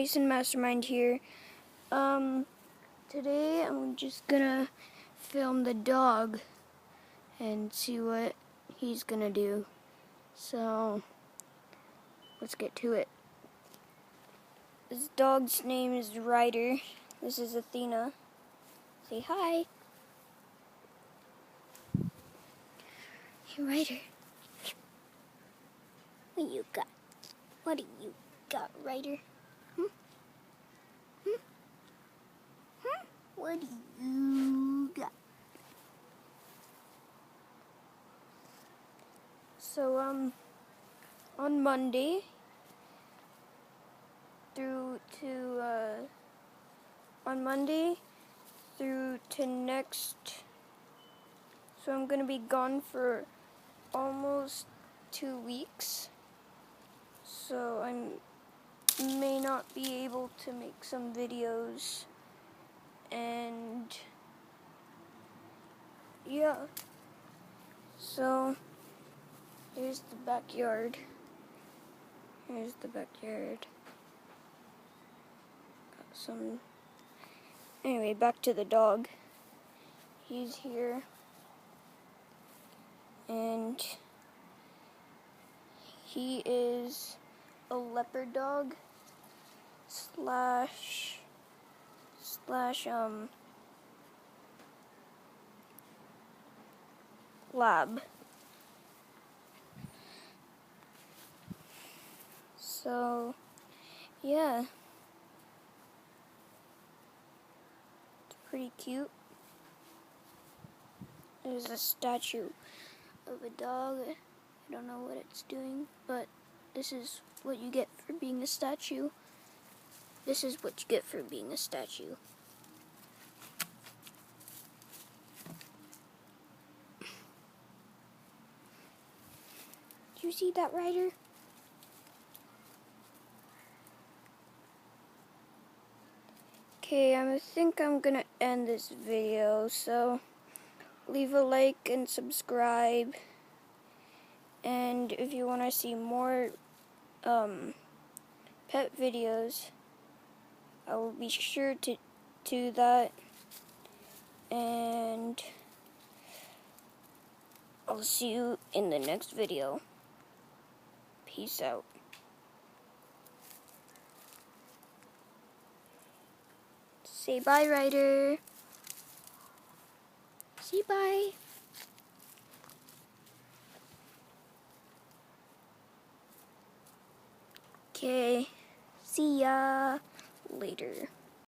Mason Mastermind here. Today I'm just gonna film the dog and see what he's gonna do. So let's get to it. This dog's name is Ryder. This is Athena. Say hi. Hey Ryder. What you got? What do you got, Ryder? What do you got? So, on Monday through to next, so I'm gonna be gone for almost 2 weeks. So I may not be able to make some videos, and yeah. So here's the backyard. Got some. Anyway, back to the dog. He's here, and he is a leopard dog slash lab. So yeah, it's pretty cute. There's a statue of a dog. I don't know what it's doing, but this is what you get for being a statue. This is what you get for being a statue. Do you see that, Ryder? Okay, I think I'm gonna end this video, so leave a like and subscribe. And if you want to see more pet videos, I will be sure to do that. And I'll see you in the next video. Peace out. Say bye, Ryder. Say bye. Okay. See ya later.